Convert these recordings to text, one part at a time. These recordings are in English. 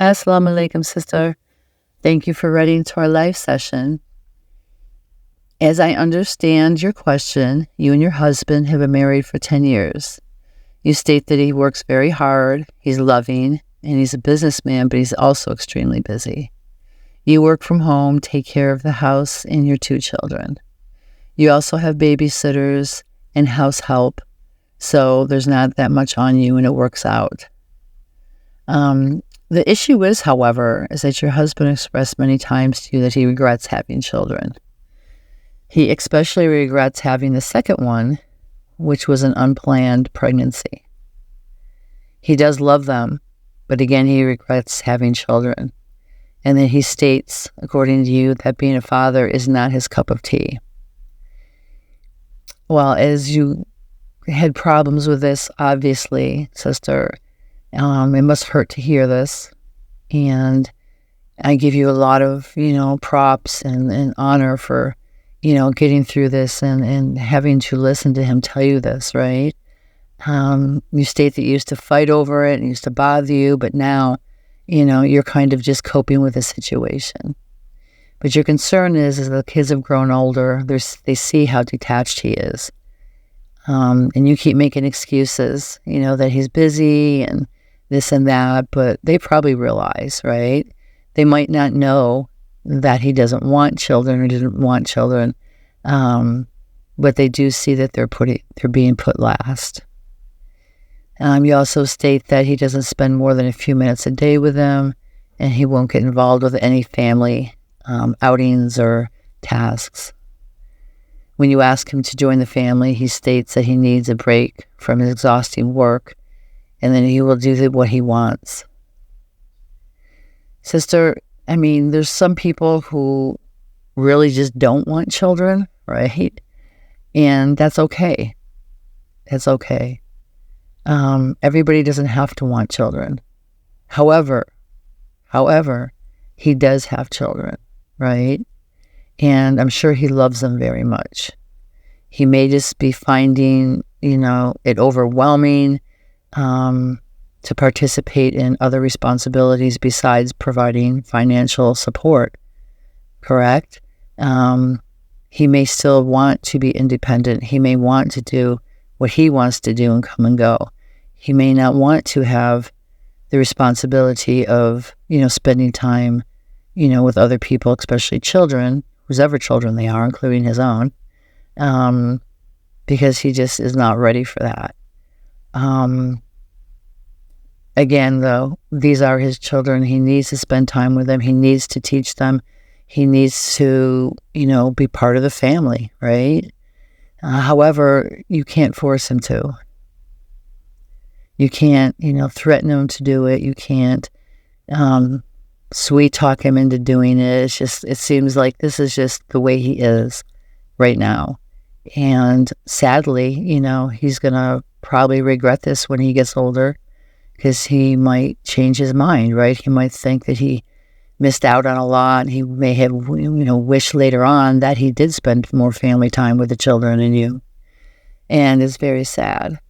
Assalamalikeum, sister. Thank you for writing to our live session. As I understand your question, you and your husband have been married for 10 years. You state that he works very hard, he's loving, and he's a businessman, but he's also extremely busy. You work from home, take care of the house and your 2 children. You also have babysitters and house help, so there's not that much on you and it works out. The issue is, however, is that your husband expressed many times to you that he regrets having children. He especially regrets having the second one, which was an unplanned pregnancy. He does love them, but again, he regrets having children. And then he states, according to you, that being a father is not his cup of tea. Well, as you had problems with this, obviously, sister, it must hurt to hear this. And I give you a lot of, props and honor for, getting through this and having to listen to him tell you this, right? You state that you used to fight over it and used to bother you, but now, you're kind of just coping with the situation. But your concern is the kids have grown older. They see how detached he is. And you keep making excuses, that he's busy and this and that, but they probably realize, right? They might not know that he doesn't want children or didn't want children, but they do see that they're being put last. You also state that he doesn't spend more than a few minutes a day with them, and he won't get involved with any family outings or tasks. When you ask him to join the family, he states that he needs a break from his exhausting work, and then he will do what he wants. Sister, there's some people who really just don't want children, right? And that's okay. That's okay. Everybody doesn't have to want children. However, he does have children, right? And I'm sure he loves them very much. He may just be finding, it overwhelming to participate in other responsibilities besides providing financial support, correct? He may still want to be independent. He may want to do what he wants to do and come and go. He may not want to have the responsibility of, spending time, with other people, especially children, whoever children they are, including his own, because he just is not ready for that. Again, though, these are his children. He needs to spend time with them. He needs to teach them. He needs to, be part of the family, right? However, you can't force him to. You can't, threaten him to do it. You can't sweet talk him into doing it. It seems like this is just the way he is right now. And sadly, he's going to probably regret this when he gets older, because he might change his mind, right? He might think that he missed out on a lot. He may have, wished later on that he did spend more family time with the children and you. And it's very sad.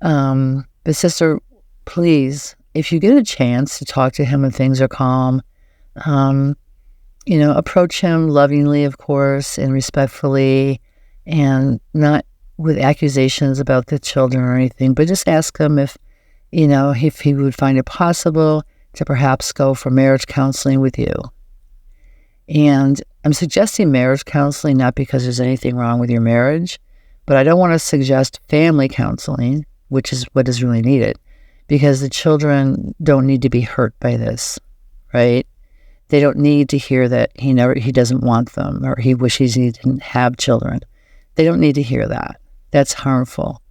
But sister, please, if you get a chance to talk to him when things are calm, approach him lovingly, of course, and respectfully, and not with accusations about the children or anything, but just ask him if he would find it possible to perhaps go for marriage counseling with you. And I'm suggesting marriage counseling not because there's anything wrong with your marriage, but I don't want to suggest family counseling, which is what is really needed, because the children don't need to be hurt by this, right? They don't need to hear that he doesn't want them or he wishes he didn't have children. They don't need to hear that. That's harmful.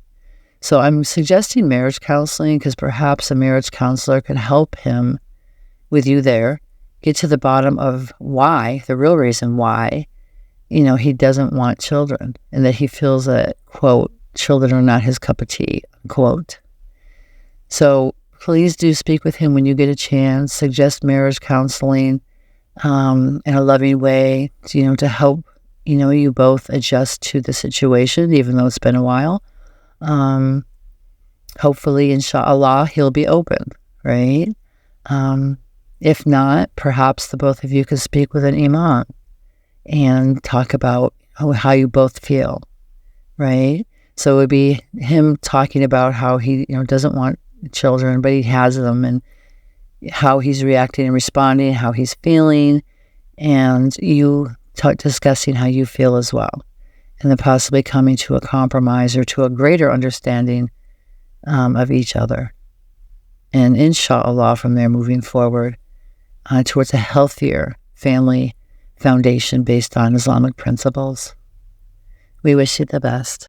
So I'm suggesting marriage counseling because perhaps a marriage counselor can help him with you there, get to the bottom of why, the real reason why, he doesn't want children, and that he feels that, quote, children are not his cup of tea, unquote. So please do speak with him when you get a chance. Suggest marriage counseling in a loving way, to help, you both adjust to the situation, even though it's been a while. Hopefully, inshallah, he'll be open, right? If not, perhaps the both of you could speak with an imam and talk about how you both feel, right? So it would be him talking about how he, doesn't want children, but he has them, and how he's reacting and responding, how he's feeling, and you discussing how you feel as well, and then possibly coming to a compromise or to a greater understanding of each other. And inshallah, from there moving forward towards a healthier family foundation based on Islamic principles. We wish you the best.